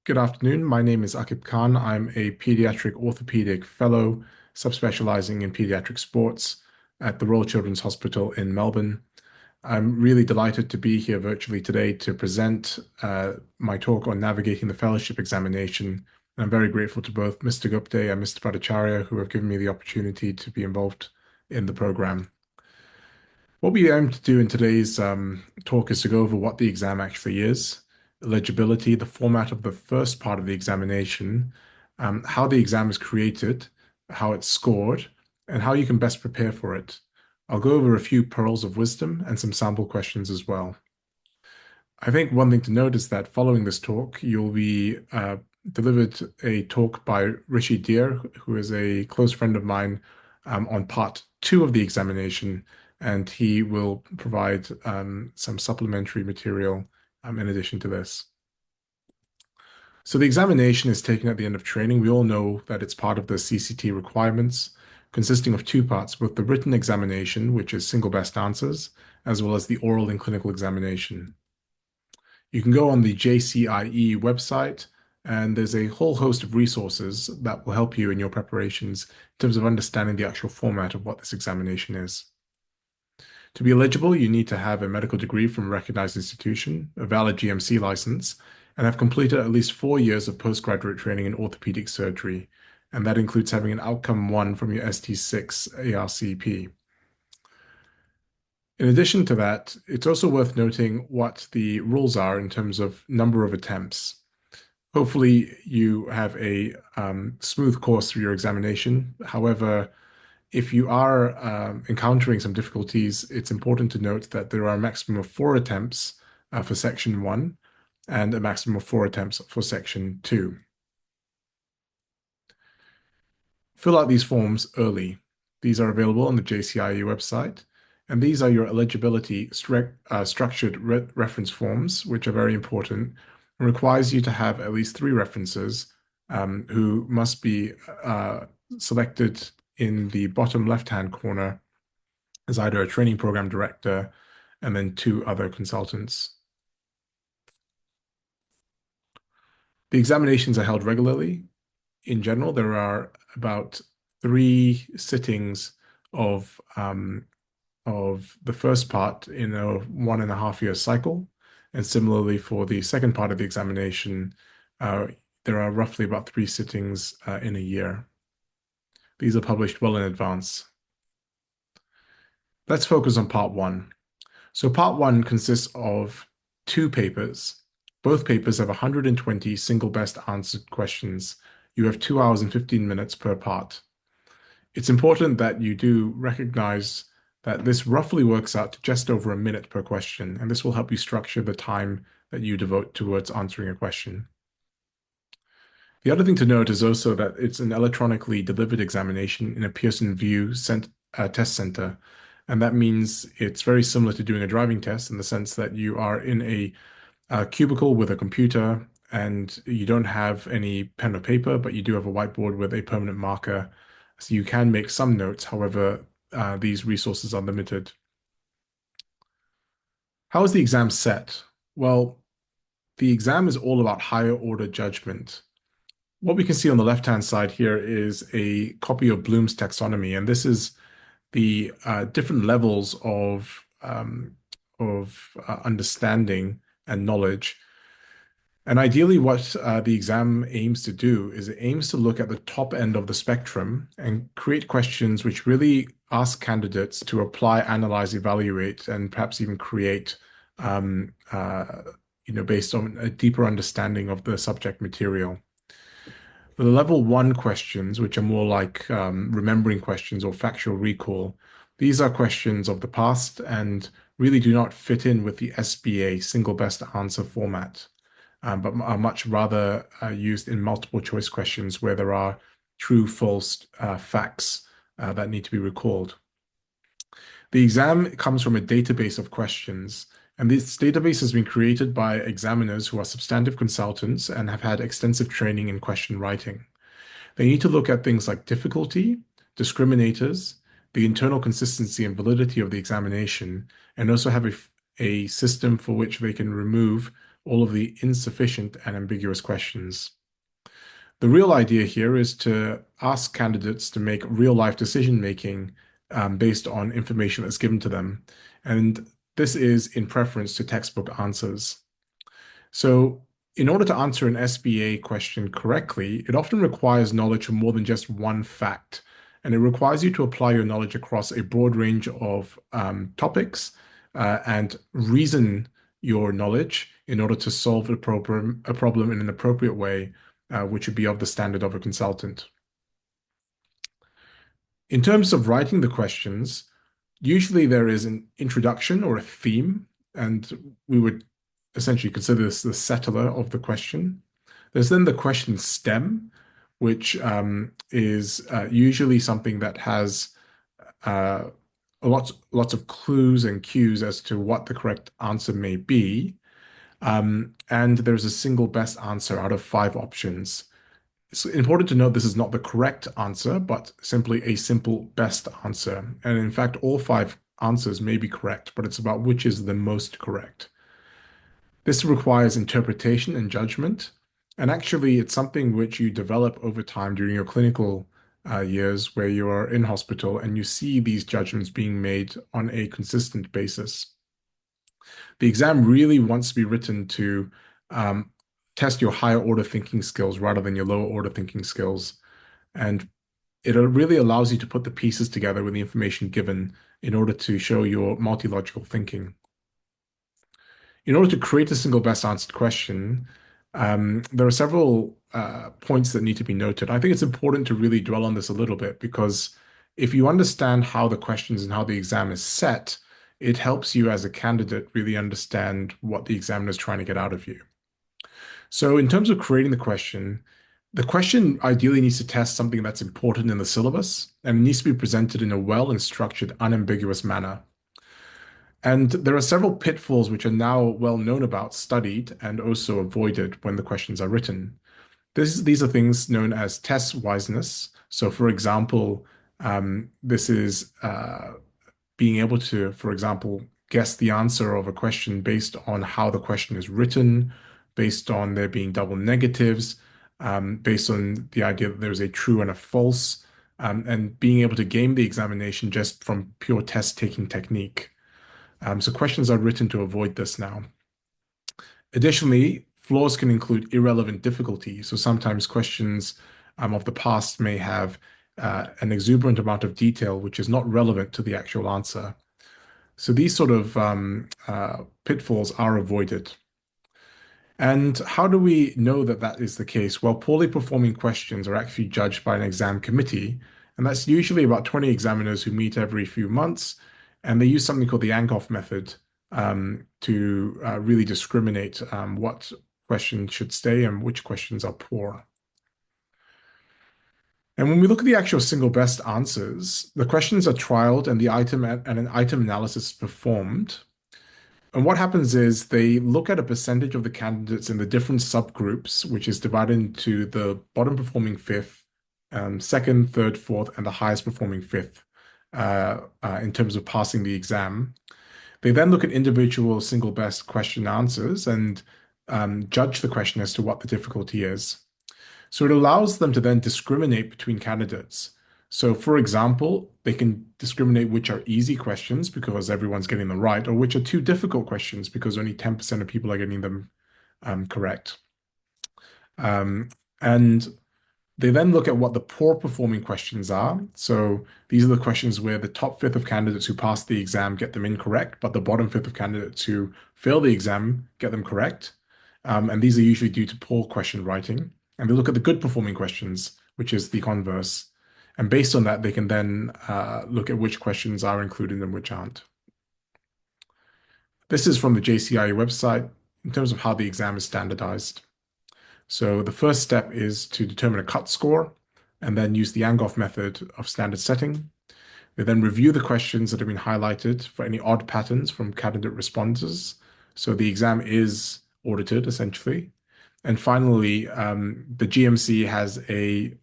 Good afternoon. My name is Akib Khan. I'm a pediatric orthopedic fellow subspecializing in pediatric sports at the Royal Children's Hospital in Melbourne. I'm really delighted to be here virtually today to present my talk on navigating the fellowship examination. I'm very grateful to both Mr. Gupte and Mr. Bhattacharya who have given me the opportunity to be involved in the program. What we aim to do in today's talk is to go over what the exam actually is, eligibility, the format of the first part of the examination, how the exam is created, how it's scored, and how you can best prepare for it. I'll go over a few pearls of wisdom and some sample questions as well. I think one thing to note is that following this talk, you'll be delivered a talk by Rishi Deer, who is a close friend of mine, on part two of the examination, and he will provide some supplementary material in addition to this. So the examination is taken at the end of training. We all know that it's part of the CCT requirements, consisting of two parts, both the written examination, which is single best answers, as well as the oral and clinical examination. You can go on the JCIE website, and there's a whole host of resources that will help you in your preparations in terms of understanding the actual format of what this examination is. To be eligible, you need to have a medical degree from a recognized institution, a valid GMC license, and have completed at least 4 years of postgraduate training in orthopedic surgery, and that includes having an outcome 1 from your ST6 ARCP. In addition to that, it's also worth noting what the rules are in terms of number of attempts. Hopefully, you have a smooth course through your examination. However, if you are encountering some difficulties, it's important to note that there are a maximum of 4 attempts for section 1 and a maximum of 4 attempts for section 2. Fill out these forms early. These are available on the JCIE website, and these are your eligibility structured reference forms, which are very important and requires you to have at least 3 references who must be selected in the bottom left-hand corner as either a training program director and then 2 other consultants. The examinations are held regularly. In general, there are about 3 sittings of the first part in a 1.5-year cycle. And similarly, for the second part of the examination, there are roughly about 3 sittings in a year. These are published well in advance. Let's focus on part 1. So part 1 consists of 2 papers. Both papers have 120 single best answered questions. You have 2 hours and 15 minutes per part. It's important that you do recognize that this roughly works out to just over a minute per question, and this will help you structure the time that you devote towards answering a question. The other thing to note is also that it's an electronically delivered examination in a Pearson VUE test center, and that means it's very similar to doing a driving test in the sense that you are in a cubicle with a computer and you don't have any pen or paper, but you do have a whiteboard with a permanent marker. So you can make some notes, however, these resources are limited. How is the exam set? Well, the exam is all about higher order judgment. What we can see on the left-hand side here is a copy of Bloom's taxonomy, and this is the different levels of understanding and knowledge. And ideally, what the exam aims to do is it aims to look at the top end of the spectrum and create questions which really ask candidates to apply, analyze, evaluate, and perhaps even create, based on a deeper understanding of the subject material. The level 1 questions, which are more like remembering questions or factual recall, these are questions of the past and really do not fit in with the SBA single best answer format, but are much rather used in multiple choice questions where there are true, false facts that need to be recalled. The exam comes from a database of questions, and this database has been created by examiners who are substantive consultants and have had extensive training in question writing. They need to look at things like difficulty, discriminators, the internal consistency and validity of the examination, and also have a system for which they can remove all of the insufficient and ambiguous questions. The real idea here is to ask candidates to make real life decision making based on information that's given to them. And this is in preference to textbook answers. So, in order to answer an SBA question correctly, it often requires knowledge of more than just one fact. And it requires you to apply your knowledge across a broad range of topics and reason your knowledge in order to solve a problem in an appropriate way, which would be of the standard of a consultant. In terms of writing the questions, usually there is an introduction or a theme, and we would essentially consider this the settler of the question. There's then the question stem, which is usually something that has uh, lots of clues and cues as to what the correct answer may be. And there's a single best answer out of 5 options. It's important to note this is not the correct answer, but simply a simple best answer. And in fact, all 5 answers may be correct, but it's about which is the most correct. This requires interpretation and judgment. And actually, it's something which you develop over time during your clinical years where you are in hospital and you see these judgments being made on a consistent basis. The exam really wants to be written to test your higher order thinking skills rather than your lower order thinking skills. And it really allows you to put the pieces together with the information given in order to show your multi-logical thinking. In order to create a single best answered question, there are several points that need to be noted. I think it's important to really dwell on this a little bit because if you understand how the questions and how the exam is set, it helps you as a candidate really understand what the examiner is trying to get out of you. So in terms of creating the question ideally needs to test something that's important in the syllabus and it needs to be presented in a well and structured, unambiguous manner. And there are several pitfalls which are now well known about, studied, and also avoided when the questions are written. These are things known as test wiseness. So, for example, this is being able to, for example, guess the answer of a question based on how the question is written, based on there being double negatives, based on the idea that there's a true and a false, and being able to game the examination just from pure test taking technique. So questions are written to avoid this now. Additionally, flaws can include irrelevant difficulty. So sometimes questions of the past may have an exuberant amount of detail which is not relevant to the actual answer. So these sort of pitfalls are avoided. And how do we know that that is the case? Well, poorly performing questions are actually judged by an exam committee, and that's usually about 20 examiners who meet every few months, and they use something called the Ankoff method to really discriminate what questions should stay and which questions are poor. And when we look at the actual single best answers, the questions are trialed and an item analysis is performed. And what happens is they look at a percentage of the candidates in the different subgroups, which is divided into the bottom performing fifth, second, third, fourth, and the highest performing fifth in terms of passing the exam. They then look at individual single best question answers and judge the question as to what the difficulty is. So it allows them to then discriminate between candidates. So, for example, they can discriminate which are easy questions because everyone's getting them right, or which are too difficult questions because only 10% of people are getting them correct. And they then look at what the poor performing questions are. So these are the questions where the top fifth of candidates who pass the exam get them incorrect, but the bottom fifth of candidates who fail the exam get them correct. And these are usually due to poor question writing. And they look at the good performing questions, which is the converse. And based on that, they can then look at which questions are included and which aren't. This is from the JCIE website in terms of how the exam is standardized. So the first step is to determine a cut score and then use the Angoff method of standard setting. They then review the questions that have been highlighted for any odd patterns from candidate responses. So the exam is audited essentially. And finally, the GMC has a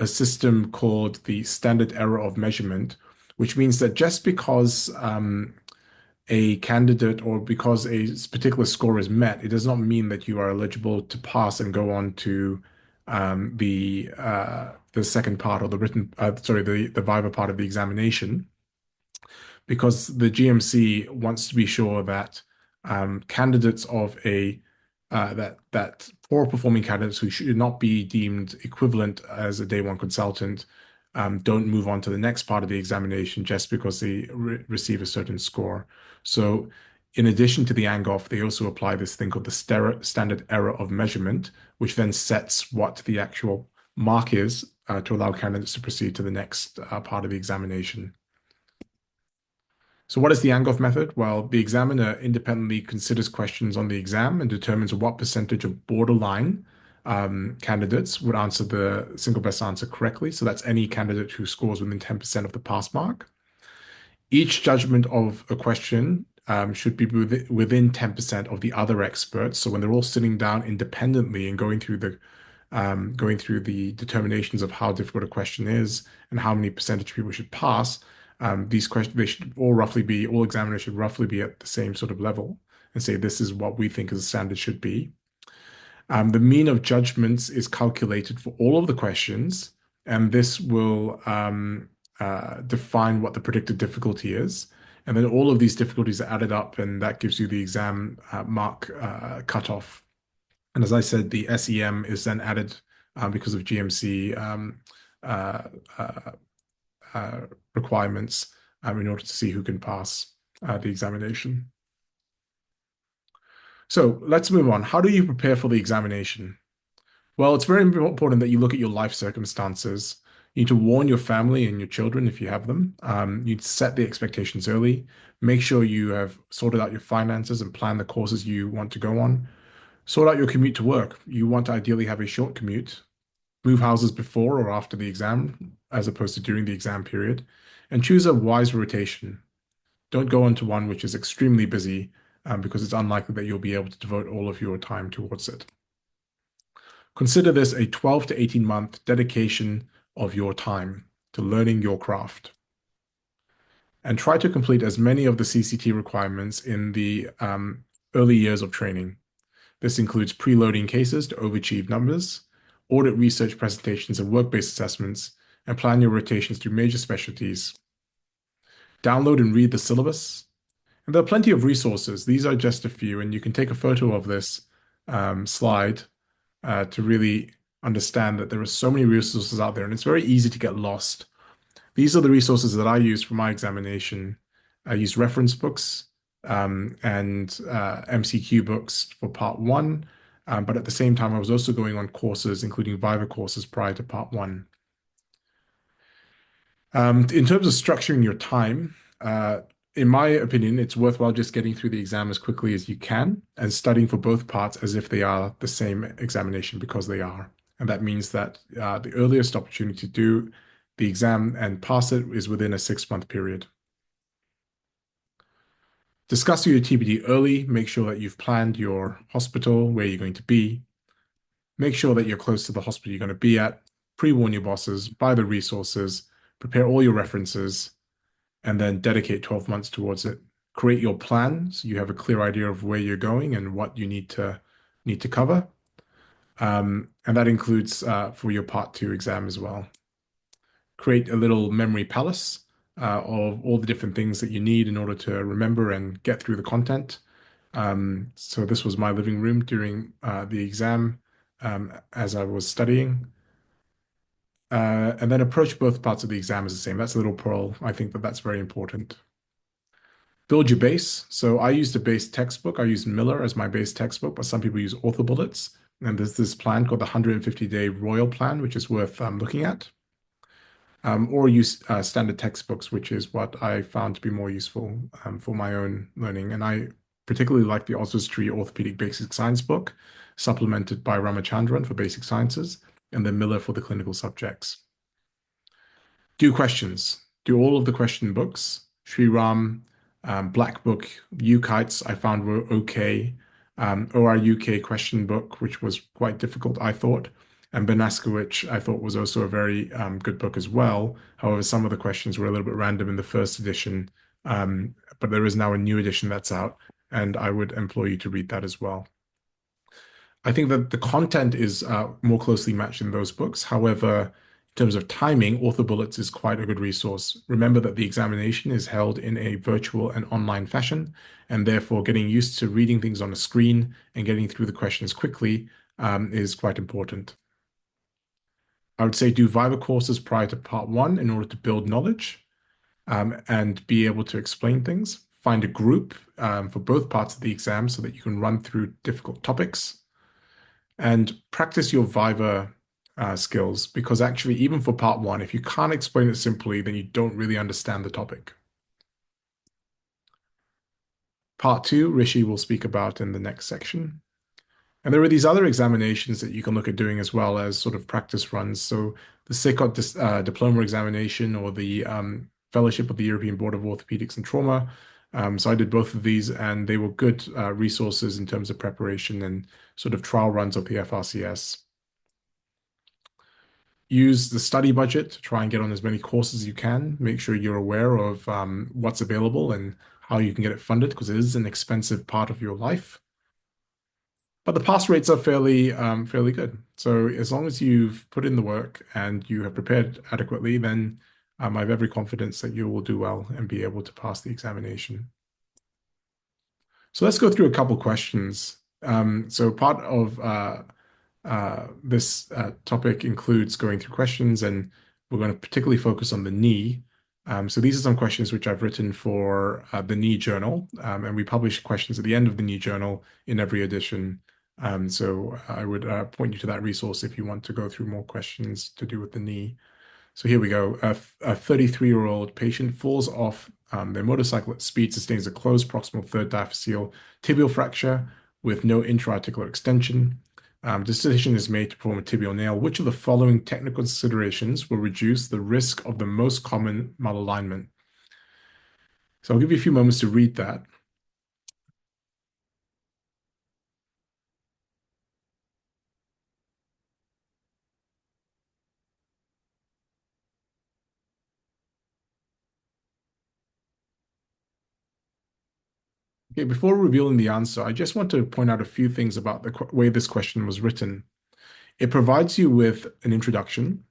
system called the standard error of measurement, which means that just because a candidate or because a particular score is met, it does not mean that you are eligible to pass and go on to the second part or the the Viva part of the examination, because the GMC wants to be sure that candidates of a that poor performing candidates who should not be deemed equivalent as a day one consultant don't move on to the next part of the examination just because they receive a certain score. So, in addition to the ANGOF, they also apply this thing called the standard error of measurement, which then sets what the actual mark is to allow candidates to proceed to the next part of the examination. So what is the Angoff method? Well, the examiner independently considers questions on the exam and determines what percentage of borderline candidates would answer the single best answer correctly. So that's any candidate who scores within 10% of the pass mark. Each judgment of a question should be within 10% of the other experts. So when they're all sitting down independently and going through the determinations of how difficult a question is and how many percentage of people should pass, these questions, all examiners should roughly be at the same sort of level and say, this is what we think is the standard should be. The mean of judgments is calculated for all of the questions, and this will define what the predicted difficulty is. And then all of these difficulties are added up, and that gives you the exam mark cutoff. And as I said, the SEM is then added because of GMC requirements in order to see who can pass the examination. So let's move on. How do you prepare for the examination? Well, it's very important that you look at your life circumstances. You need to warn your family and your children if you have them. You need to set the expectations early. Make sure you have sorted out your finances and plan the courses you want to go on. Sort out your commute to work. You want to ideally have a short commute. Move houses before or after the exam, as opposed to during the exam period. And choose a wise rotation. Don't go into one which is extremely busy because it's unlikely that you'll be able to devote all of your time towards it. Consider this a 12 to 18-month dedication of your time to learning your craft. And try to complete as many of the CCT requirements in the early years of training. This includes preloading cases to overachieve numbers, audit research presentations and work-based assessments, and plan your rotations through major specialties. Download and read the syllabus. And there are plenty of resources. These are just a few, and you can take a photo of this slide to really understand that there are so many resources out there, and it's very easy to get lost. These are the resources that I use for my examination. I use reference books and MCQ books for part one, but at the same time, I was also going on courses, including Viva courses prior to part one. In terms of structuring your time, in my opinion, it's worthwhile just getting through the exam as quickly as you can and studying for both parts as if they are the same examination, because they are. And that means that the earliest opportunity to do the exam and pass it is within a 6-month period. Discuss your TBD early. Make sure that you've planned your hospital, where you're going to be. Make sure that you're close to the hospital you're going to be at. Pre-warn your bosses, buy the resources, prepare all your references, and then dedicate 12 months towards it. Create your plan so you have a clear idea of where you're going and what you need to cover. And that includes for your part 2 exam as well. Create a little memory palace of all the different things that you need in order to remember and get through the content. So this was my living room during the exam as I was studying. And then approach both parts of the exam as the same. That's a little pearl. I think that that's very important. Build your base. So I used a base textbook. I used Miller as my base textbook, but some people use Ortho bullets. And there's this plan called the 150-day Royal Plan, which is worth looking at. Or use standard textbooks, which is what I found to be more useful for my own learning. And I particularly like the Oswestry Orthopedic Basic Science book, supplemented by Ramachandran for basic sciences, and then Miller for the clinical subjects. Do questions. Do all of the question books. Sri Ram, Black Book, UKITES I found were okay. OR UK question book, which was quite difficult, I thought. And Banaskowicz, I thought, was also a very good book as well. However, some of the questions were a little bit random in the first edition, But there is now a new edition that's out, and I would implore you to read that as well. I think that the content is more closely matched in those books. However, in terms of timing, Author Bullets is quite a good resource. Remember that the examination is held in a virtual and online fashion, and therefore getting used to reading things on a screen and getting through the questions quickly is quite important. I would say do Viva courses prior to part one in order to build knowledge and be able to explain things. Find a group for both parts of the exam so that you can run through difficult topics and practice your Viva skills because actually, even for part one, if you can't explain it simply, then you don't really understand the topic. Part two, Rishi will speak about in the next section. And there are these other examinations that you can look at doing as well as sort of practice runs. So the SICOT diploma examination or the Fellowship of the European Board of Orthopedics and Trauma. So I did both of these, and they were good resources in terms of preparation and sort of trial runs of the FRCS. Use the study budget to try and get on as many courses as you can. Make sure you're aware of what's available and how you can get it funded because it is an expensive part of your life. But the pass rates are fairly good. So as long as you've put in the work and you have prepared adequately, then I have every confidence that you will do well and be able to pass the examination. So let's go through a couple questions. So part of this topic includes going through questions, and we're going to particularly focus on the knee. So these are some questions which I've written for the knee journal, and we publish questions at the end of the knee journal in every edition. So I would point you to that resource if you want to go through more questions to do with the knee. So here we go. A 33-year-old patient falls off their motorcycle at speed, sustains a closed proximal third diaphyseal tibial fracture with no intra-articular extension. Decision is made to perform a tibial nail. Which of the following technical considerations will reduce the risk of the most common malalignment? So I'll give you a few moments to read that. Okay, before revealing the answer, I just want to point out a few things about the way this question was written. It provides you with an introduction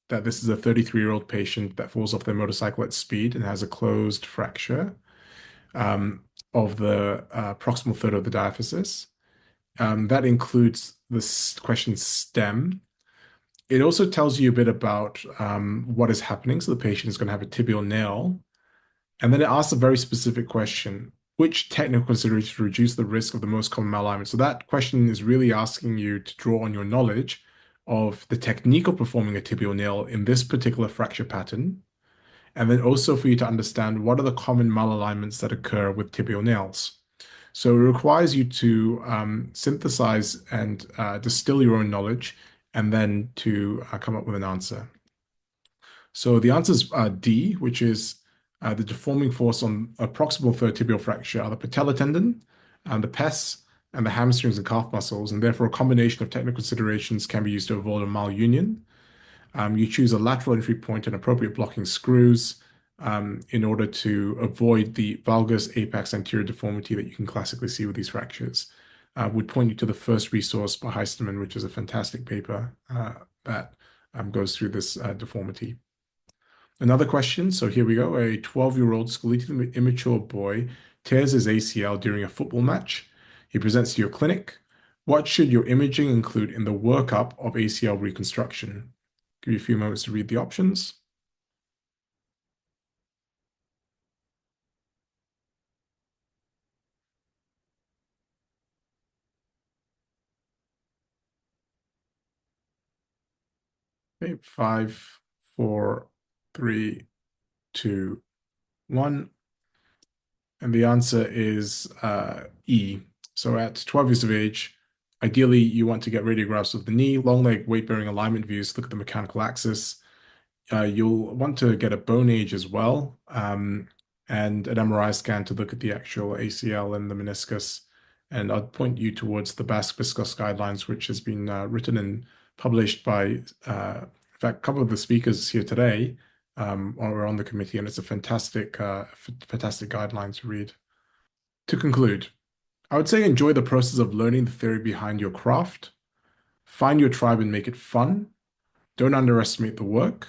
that this is a 33-year-old patient that falls off their motorcycle at speed and has a closed fracture of the proximal third of the diaphysis. That includes the question stem. It also tells you a bit about what is happening. So the patient is going to have a tibial nail. And then it asks a very specific question. Which technical considerations reduce the risk of the most common malalignment? So that question is really asking you to draw on your knowledge of the technique of performing a tibial nail in this particular fracture pattern. And then also for you to understand what are the common malalignments that occur with tibial nails. So it requires you to synthesize and distill your own knowledge and then to come up with an answer. So the answer is D, which is the deforming force on a proximal third tibial fracture are the patella tendon and the pes and the hamstrings and calf muscles, and therefore a combination of technical considerations can be used to avoid a malunion. You choose a lateral entry point and appropriate blocking screws in order to avoid the valgus apex anterior deformity that you can classically see with these fractures. Would point you to the first resource by Heisterman, which is a fantastic paper that goes through this deformity. Another question. So here we go. A 12-year-old skeletally immature boy tears his ACL during a football match. He presents to your clinic. What should your imaging include in the workup of ACL reconstruction? Give you a few moments to read the options. Okay, 5, 4, 3, 2, 1. And the answer is E. So at 12 years of age, ideally you want to get radiographs of the knee, long leg weight-bearing alignment views, look at the mechanical axis. You'll want to get a bone age as well, and an MRI scan to look at the actual ACL and the meniscus. And I'd point you towards the Basque Viscos guidelines, which has been written and published by, in fact, a couple of the speakers here today We're on the committee, and it's a fantastic guideline to read. To conclude, I would say enjoy the process of learning the theory behind your craft. Find your tribe and make it fun. Don't underestimate the work,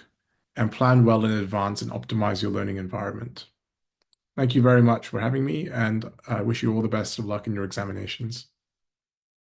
and plan well in advance and optimize your learning environment. Thank you very much for having me, and I wish you all the best of luck in your examinations.